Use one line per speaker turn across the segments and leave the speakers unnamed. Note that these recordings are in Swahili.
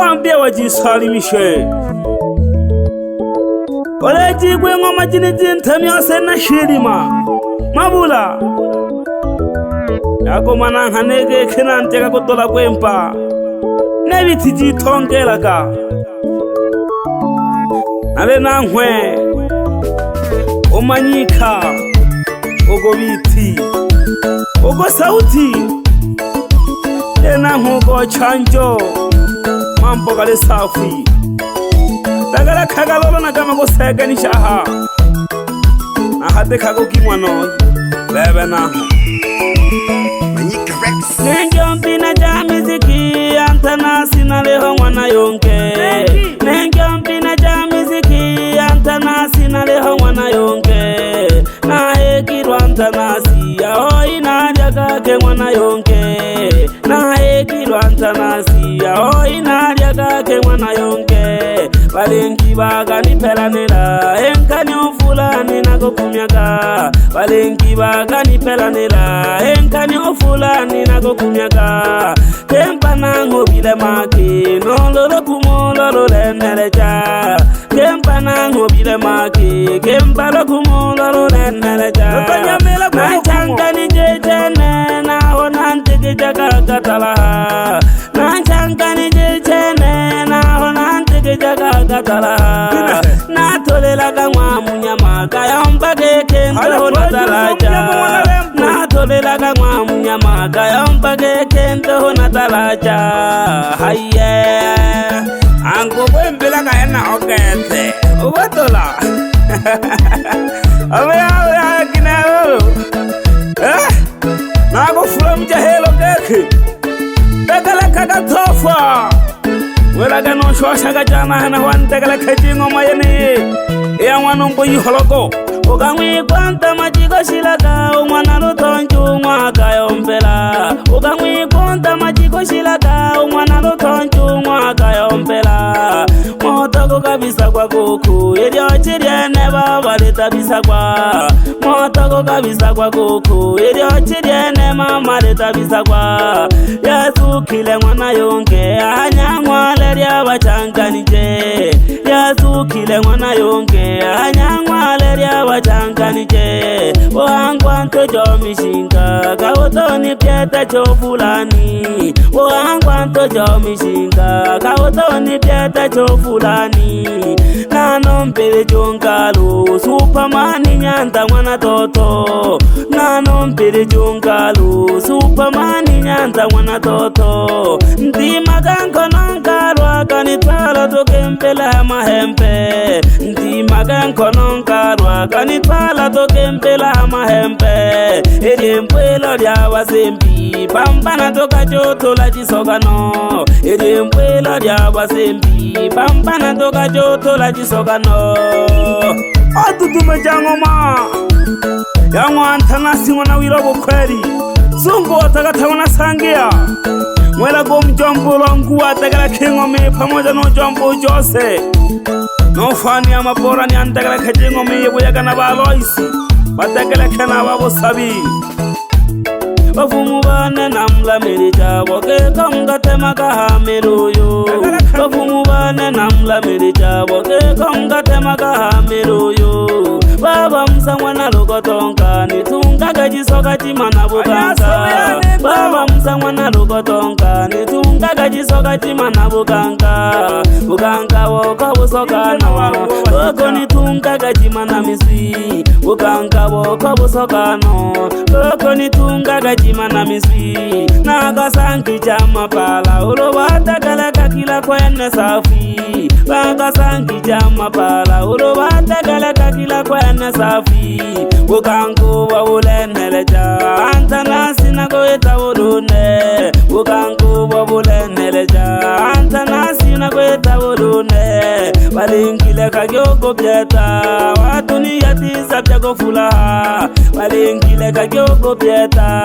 wambia wajisalimishe Oleji gwe ngoma jini jintami ose na shirima Mabula Yako mananganege kinanteka kutola kwempa Nebiti jitongelaga Nale nangwe Omanyika Ogo biti Ogo sauti Ena hugo chanjo Mambo kale safi Dagala kagalolo na gama go sega ni shaha Na hade kago kimwano Lebe na Nengyompi na jamiziki Antana sina leho mwana yonke Nengyompi na jamiziki Antana sina leho mwana yonke Na ekirwa antanasi Ahoi na diagake mwana yonke Na ekirwa antanasi Ahoi na diagake mwana yonke Balengi baga ni pelanela Enkani ofulani na gokumyaga Balengi baga ni pelanela Enkani ofulani na gokumyaga Kempa nango bile maki Nololo kumo lolo leneleja Kempa nango bile maki Kempa lo kumo lolo leneleja Na changa ni jejene Na honante kejaga katala Na changa ni jejene Na honante kejaga katala Na tole laga mwamu nyama Kayomba keke ndo natalaja Na tole laga mwamu nyama Kayomba keke ndo natalaja Haye Ango kwembela kayana okete Ubatola Awe kinao Nago fula mjahelo keke Dagala kagatofa Welaga no shosha gajana hana wantegala kajingo mayene Ea wanongo yuhologo Ugamwi kwanta majigo shilaga Umwana lutonju mwaka yompela Ugamwi kwanta majigo shilaga Umwana lutonju mwaka yompela Motogo kabisa kwa kuku Ilio chiriene baba litabisa kwa Motogo kabisa kwa kuku Ilio chiriene mama litabisa kwa Yesu kile mwana yonke Anyangwa leria wachanganije Yesu kile mwana yonke Anyangwa leria wachanganije Wangwa ntojo mishinga Kautoni pieta chofulani Wangwa ntojo mishinga Kautoni pieta chofulani Nano mpele jongalo Supermani nyanda mwana toto Nano mpele jongalo Supermani nyanda mwana toto Ndima ganko nonkarwa Kanitwala toke mpela mahempe Ndima ganko nonkarwa Kanitwala toke mpela mahempe Eri mpwelo dia wasembi Pambana toka joto la jisogano Eri mpwelo dia wasembi Pambana toka joto la jisogano Atutume jangoma Yango antanasi wana wirogo kweli Zungu watagata wana sangia Mwela gomjombo longu watagala kingome Pamoja no jombo jose Nofani ya mabora ni antagala kajingome Yebuyaga na baloisi Batagala kena wabo sabi Bafumubane namla mirija Boke konga temaka hamiruyo Bafumubane namla mirija Boke konga temaka hamiruyo Baba msangwana lukotonka Nitunga gajisoka chimana bukanka Baba msangwana lukotonka Nitunga gajisoka chimana bukanka Bukanka woka busokano Woko nitunga gajimana miswi Bukanka woka busokano Woko nitunga gajimana miswi Naga sanki jama pala Urobata galaka kila kwene safi Naga sanki jama pala Urobata galaka kila kwene safi Bukanku wa uleneleja Antanasi na goeta ulune Bukanku wa uleneleja Antanasi na goeta ulune Balingile kagyogo pieta Watuni yatisa pyago fulaha Balingile kagyogo pieta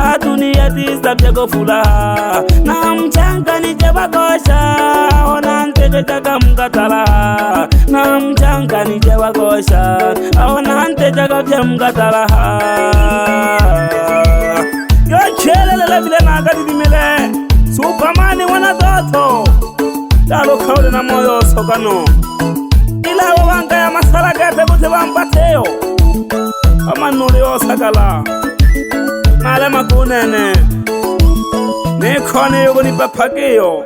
Atuni yatisa pyago fulaha Na mchanga ni jebagosha Onante jaga mkatalaha Na mchanga ni jebagosha Onante jaga mkatalaha Yo chelele vile na gadi dimele Supermani wana toto Dalo kaule na moyo sokano ila wanga ya masala gate kuti bampateo amanuli osakala nale makunene nekhone yoko nipapakeyo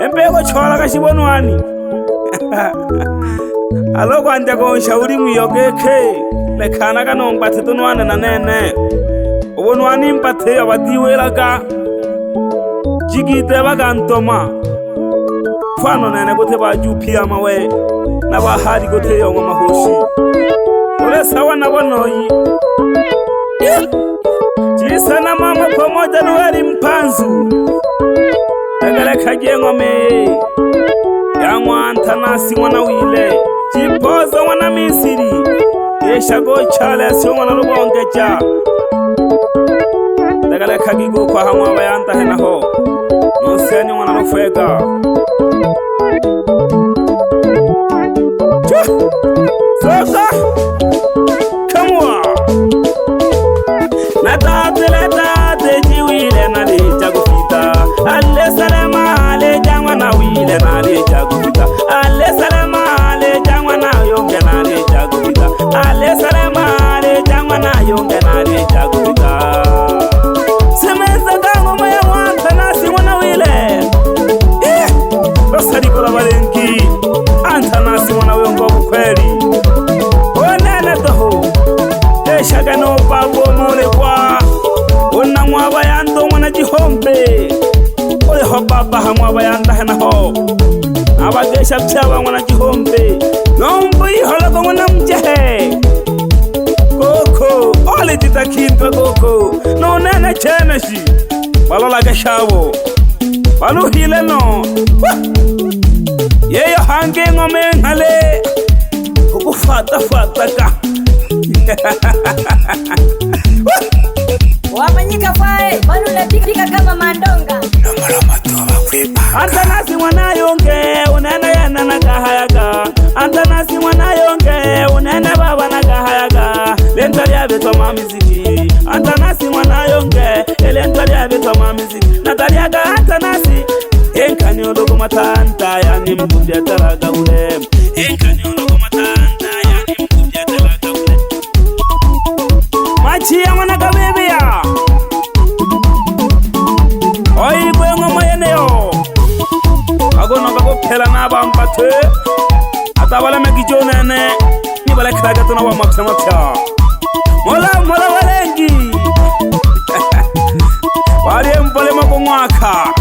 empeko chola kashibonwani aloko ande konshauri mwiyo keke lekhana kanompathe tunwane na nene ubonwani mpatheyo batiwelaka jigite bagantoma fano nene kote bajupia mawe na bahari kote yongo mahoshi ule sawa na bonoyi jisa na mama pamoja nuweli mpanzu tegele kajengo me yangwa Antanasi mwana wile jipoza mwana Misiri yeshago chale sio mwana lubongeja tegele kagigo kwa hamwa bayanta henaho nuseni mwana lufega Sosa, come on. Natate jiwile na leja kufita. Ale salama ale jangwa na wile na leja kufita. Ale salama ale jangwa na yonge na leja kufita. Ale salama ale jangwa na yonge na leja kufita. Semeza kango maya Antanasi mwana wile. Rosari kola balenki. Antanasi mwana wiongo bukweli. Shagano bago mole kwa Una mwaba yando mwana jihombe Ole ho baba ha mwaba yanda hena ho Abagesha pchaba mwana jihombe Nombo ihologo mwana mjehe Koko Ole jita kinpa koko No nene cheneshi Balola gashabo Balu hile no Yeyo hange ngome ngale Kuku fata ka
Wamanyika fae, wanu napika kama mandonga
Antanasi mwana yonge, unene yana na kahayaka Antanasi mwana yonge, unene baba na kahayaka Lentari ya beto mamiziki Antanasi mwana yonge, lentari ya beto mamiziki Nataliaga Antanasi Enkani ologo matanta, yani mkumbia taraga ule Enkani ologo matanta, yani mkumbia taraga ule Machia mwana kabibia Oi kwengo mayeneo Agono kako pela na bampate Ata wale mekijo nene Ni wale kraga tuna wa mapsa. Mola walengi Wale mpole mako mwaka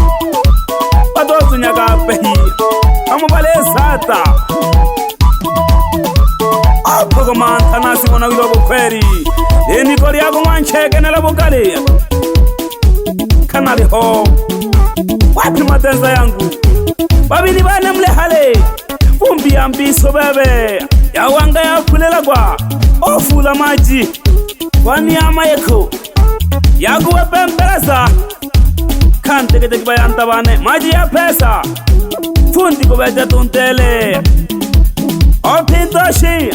Padozu nyaka pehi Amu wale sata Apo kama Antanasi mwana wilo bukweri Eni kori yako mwancheke nela bukali Kanali ho Wapi matenza yangu Babili bane mle hale Fumbi ya mbiso bebe Ya wanga ya kulela kwa Ofula maji Wani ama yeko Yagu wepe mpesa Kante kete kibayanta bane Maji ya pesa Fundi kubeja tuntele Opintoshi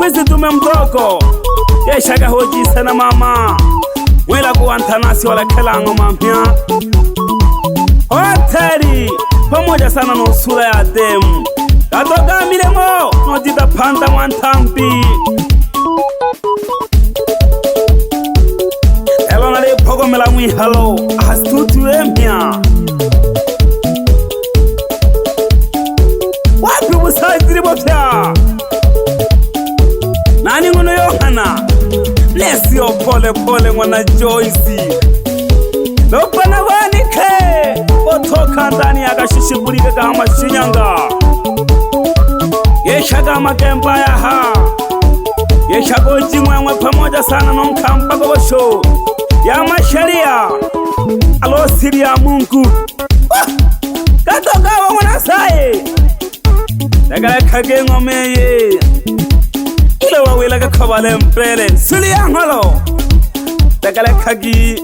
Fisi tume mdoko Yeshaga hoji sana mama Mwela ku Antanasi wala kelango mampia Hoteri pamoja sana no sura ya demu Katoka milemo no jita panda mwantampi Elona le pogo mela mwi halo Astutu empia Wapi busai botea Nani ngono Yohana Bless your pole mwana Joyce Lopana wanike Otoka ndani ya gashishibulike kama Shinyanga Yeshaga makemba ya ha Yeshago jimwe pamoja sana nonkampa gobosho Ya masharia Alo siri ya Mungu Katoka wa mwana sae Dagala kage ngomeye Ilo wawela kakabale mpele Suli ya ngolo Dagala kagi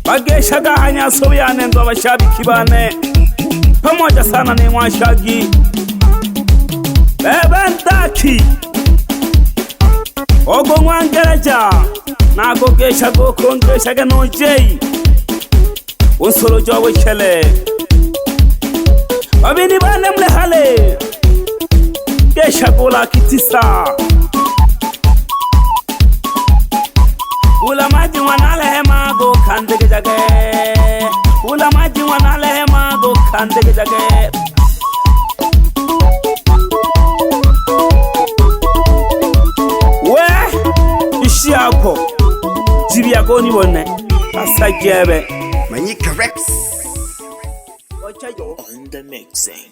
Bageshaga hanya sobyane ndo abashabiki bane Pamoja sana ni mwashagi Bebe ntaki Ogo mwangereja Nago gesha go kongeshaga no jei Unsolo jowe chele Wabini bane mle hale Kesha gola kitisa Ula maji wanale hema go kandege jage Ula maji wanale hema go kandege jage We ishi yako Jibi yako ni wone Asa jebe
Manyika Rex on the mixing.